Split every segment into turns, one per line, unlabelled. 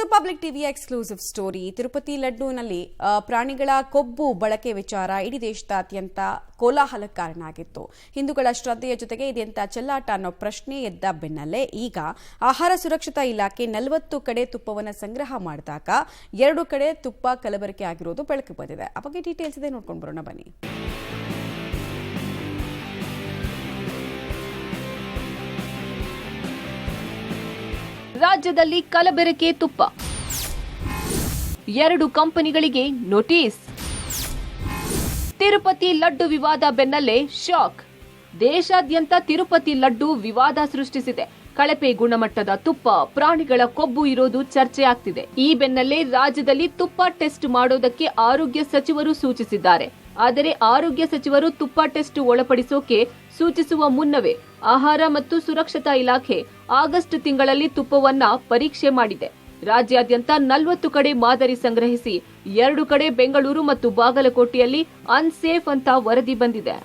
ಇದು ಪಬ್ಲಿಕ್ ಟಿವಿಯ exclusive story. Tirupati ಲಡ್ಡೂನಲ್ಲಿ ಪ್ರಾಣಿಗಳ ಕೊಬ್ಬು ಬಳಕೆ ವಿಚಾರ ಇಡೀ ದೇಶದಾದ್ಯಂತ ಕೋಲಾಹಲಕ್ಕೆ ಕಾರಣ ಆಗಿತ್ತು. ಹಿಂದೂಗಳ ಶ್ರದ್ಧೆಯ ಜೊತೆಗೆ ಇದೆಂತ ಚೆಲ್ಲಾಟ ಅನ್ನೋ ಪ್ರಶ್ನೆ ಎದ್ದ ಬೆನ್ನಲ್ಲೇ ಈಗ ಆಹಾರ ಸುರಕ್ಷತಾ ಇಲಾಖೆ 40 ಕಡೆ ತುಪ್ಪವನ್ನು ಸಂಗ್ರಹ ಮಾಡಿದಾಗ 2 ಕಡೆ ತುಪ್ಪ ಕಲಬೆರಕೆ ಆಗಿರೋದು ಬೆಳಕಿಗೆ ಬಂದಿದೆ. ಆ ಬಗ್ಗೆ ಡೀಟೇಲ್ಸ್ ಇದೆ, ನೋಡ್ಕೊಂಡು ಬರೋಣ ಬನ್ನಿ.
ರಾಜ್ಯದಲ್ಲಿ ಕಲಬೆರಕೆ ತುಪ್ಪ, 2 ಕಂಪನಿಗಳಿಗೆ ನೋಟಿಸ್. ತಿರುಪತಿ ಲಡ್ಡು ವಿವಾದ ಬೆನ್ನಲ್ಲೇ ಶಾಕ್. ದೇಶಾದ್ಯಂತ ತಿರುಪತಿ ಲಡ್ಡು ವಿವಾದ ಸೃಷ್ಟಿಸಿದೆ. ಕಳಪೆ ಗುಣಮಟ್ಟದ ತುಪ್ಪ, ಪ್ರಾಣಿಗಳ ಕೊಬ್ಬು ಇರೋದು ಚರ್ಚೆ ಆಗ್ತಿದೆ. ಈ ಬೆನ್ನಲ್ಲೇ ರಾಜ್ಯದಲ್ಲಿ ತುಪ್ಪ ಟೆಸ್ಟ್ ಮಾಡೋದಕ್ಕೆ ಆರೋಗ್ಯ ಸಚಿವರು ಸೂಚಿಸಿದ್ದಾರೆ. ಆದರೆ ಆರೋಗ್ಯ ಸಚಿವರು ತುಪ್ಪ ಟೆಸ್ಟ್ ಒಳಪಡಿಸೋಕೆ ಸೂಚಿಸುವ ಮುನ್ನವೇ ಆಹಾರ ಮತ್ತು ಸುರಕ್ಷತಾ ಇಲಾಖೆ ಆಗಸ್ಟ್ ತಿಂಗಳಲ್ಲಿ ತುಪ್ಪವನ್ನ ಪರೀಕ್ಷೆ ಮಾಡಿದೆ. ರಾಜ್ಯಾದ್ಯಂತ 40 ಕಡೆ ಮಾದರಿ ಸಂಗ್ರಹಿಸಿ 2 ಕಡೆ ಬೆಂಗಳೂರು ಮತ್ತು ಬಾಗಲಕೋಟೆಯಲ್ಲಿ ಅನ್ಸೇಫ್ ಅಂತ ವರದಿ ಬಂದಿದೆ.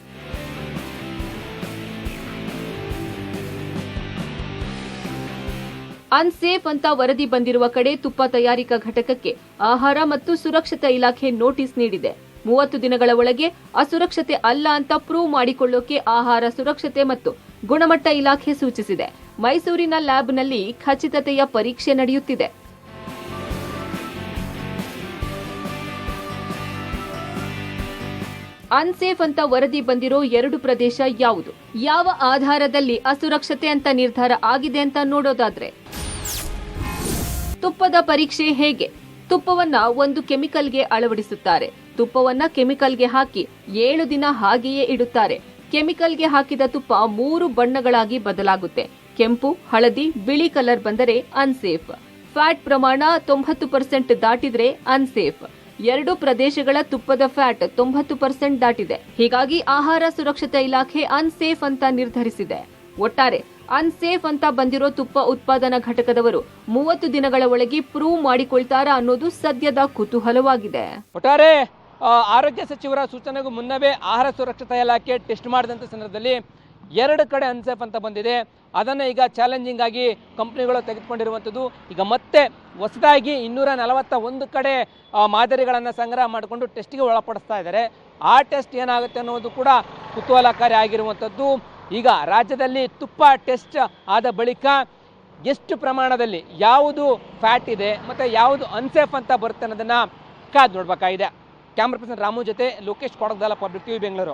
ಅನ್ಸೇಫ್ ಅಂತ ವರದಿ ಬಂದಿರುವ ಕಡೆ ತುಪ್ಪ ತಯಾರಿಕಾ ಘಟಕಕ್ಕೆ ಆಹಾರ ಮತ್ತು ಸುರಕ್ಷತಾ ಇಲಾಖೆ ನೋಟಿಸ್ ನೀಡಿದೆ. 30 ದಿನಗಳ ಒಳಗೆ ಅಸುರಕ್ಷತೆ ಅಲ್ಲ ಅಂತ ಪ್ರೂವ್ ಮಾಡಿಕೊಳ್ಳೋಕೆ ಆಹಾರ ಸುರಕ್ಷತೆ ಮತ್ತು ಗುಣಮಟ್ಟ ಇಲಾಖೆ ಸೂಚಿಸಿದೆ. ಮೈಸೂರಿನ ಲ್ಯಾಬ್ನಲ್ಲಿ ಖಚಿತತೆಯ ಪರೀಕ್ಷೆ ನಡೆಯುತ್ತಿದೆ. ಅನ್ಸೇಫ್ ಅಂತ ವರದಿ ಬಂದಿರೋ 2 ಪ್ರದೇಶ ಯಾವುದು, ಯಾವ ಆಧಾರದಲ್ಲಿ ಅಸುರಕ್ಷತೆ ಅಂತ ನಿರ್ಧಾರ ಆಗಿದೆ ಅಂತ ನೋಡೋದಾದ್ರೆ, ತುಪ್ಪದ ಪರೀಕ್ಷೆ ಹೇಗೆ? ತುಪ್ಪವನ್ನ ಒಂದು ಕೆಮಿಕಲ್ಗೆ ಅಳವಡಿಸುತ್ತಾರೆ. ತುಪ್ಪವನ್ನ ಕೆಮಿಕಲ್ಗೆ ಹಾಕಿ 7 ದಿನ ಹಾಗೆಯೇ ಇಡುತ್ತಾರೆ. ಕೆಮಿಕಲ್ಗೆ ಹಾಕಿದ ತುಪ್ಪ 3 ಬಣ್ಣಗಳಾಗಿ ಬದಲಾಗುತ್ತೆ. ಕೆಂಪು, ಹಳದಿ, ಬಿಳಿ ಕಲರ್ ಬಂದರೆ ಅನ್ಸೇಫ್. ಫ್ಯಾಟ್ ಪ್ರಮಾಣ 90% ದಾಟಿದ್ರೆ ಅನ್ಸೇಫ್. 2 ಪ್ರದೇಶಗಳ ತುಪ್ಪದ ಫ್ಯಾಟ್ 90% ದಾಟಿದೆ. ಹೀಗಾಗಿ ಆಹಾರ ಸುರಕ್ಷತಾ ಇಲಾಖೆ ಅನ್ಸೇಫ್ ಅಂತ ನಿರ್ಧರಿಸಿದೆ. ಒಟ್ಟಾರೆ ಅನ್ಸೇಫ್ ಅಂತ ಬಂದಿರೋ ತುಪ್ಪ ಉತ್ಪಾದನಾ ಘಟಕದವರು 30 ದಿನಗಳ ಒಳಗೆ ಪ್ರೂವ್ ಮಾಡಿಕೊಳ್ತಾರಾ ಅನ್ನೋದು ಸದ್ಯದ ಕುತೂಹಲವಾಗಿದೆ.
ಒಟ್ಟಾರೆ ಆರೋಗ್ಯ ಸಚಿವರ ಸೂಚನೆಗೂ ಮುನ್ನವೇ ಆಹಾರ ಸುರಕ್ಷತಾ ಇಲಾಖೆ ಟೆಸ್ಟ್ ಮಾಡಿದಂಥ ಸಂದರ್ಭದಲ್ಲಿ 2 ಕಡೆ ಅನ್ಸೇಫ್ ಅಂತ ಬಂದಿದೆ. ಅದನ್ನು ಈಗ ಚಾಲೆಂಜಿಂಗ್ ಆಗಿ ಕಂಪ್ನಿಗಳು ತೆಗೆದುಕೊಂಡಿರುವಂಥದ್ದು. ಈಗ ಮತ್ತೆ ಹೊಸದಾಗಿ 241 ಕಡೆ ಮಾದರಿಗಳನ್ನು ಸಂಗ್ರಹ ಮಾಡಿಕೊಂಡು ಟೆಸ್ಟ್ಗೆ ಒಳಪಡಿಸ್ತಾ ಇದ್ದಾರೆ. ಆ ಟೆಸ್ಟ್ ಏನಾಗುತ್ತೆ ಅನ್ನೋದು ಕೂಡ ಕುತೂಹಲಕಾರಿ ಆಗಿರುವಂಥದ್ದು. ಈಗ ರಾಜ್ಯದಲ್ಲಿ ತುಪ್ಪ ಟೆಸ್ಟ್ ಆದ ಬಳಿಕ ಎಷ್ಟು ಪ್ರಮಾಣದಲ್ಲಿ ಯಾವುದು ಫ್ಯಾಟ್ ಇದೆ ಮತ್ತು ಯಾವುದು ಅನ್ಸೇಫ್ ಅಂತ ಬರುತ್ತೆ ಅನ್ನೋದನ್ನು ಕಾದು ನೋಡಬೇಕಾಗಿದೆ. ಕ್ಯಾಮ್ರಾ ಪರ್ಸನ್ ರಾಮು ಜೊತೆ ಲೋಕೇಶ್ ಕೊಡಗದಾಲ, ಪಬ್ಲಿಕ್ ಟಿವಿ, ಬೆಂಗಳೂರು.